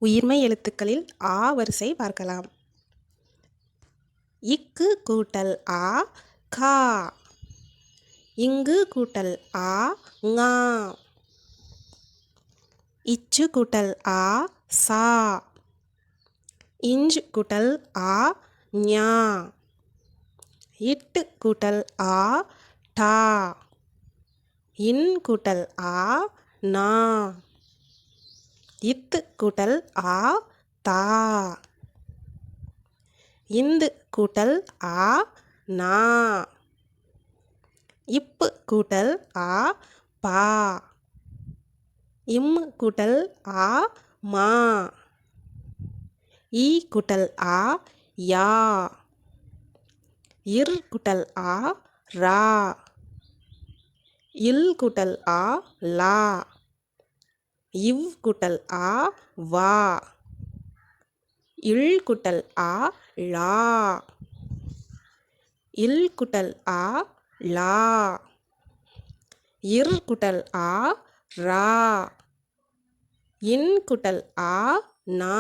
உயிர்மெய் எழுத்துக்களில் ஆ வரிசை பார்க்கலாம். இக்கு கூட்டல் ஆ கா. இங்கு கூட்டல் ஆ ஙா. இச்சு கூட்டல் ஆ சா. இஞ்சு கூட்டல் ஆ ஞா. இட்டு கூட்டல் ஆ டா. இன் கூட்டல் ஆ நா. இத்து கூட்டல் ஆ தா. இந்து கூட்டல் ஆ நா. இப்பு கூட்டல் ஆ பா. இம் கூட்டல் ஆ மா. ஈ கூட்டல் ஆ யா. இர் கூட்டல் ஆ ரா. இல் கூட்டல் ஆ லா. இவ் கூட்டல் ஆ வா. இல் கூட்டல் ஆ லா. இல் கூட்டல் ஆ லா. இர் கூட்டல் ஆ ரா. இன் கூட்டல் ஆ நா.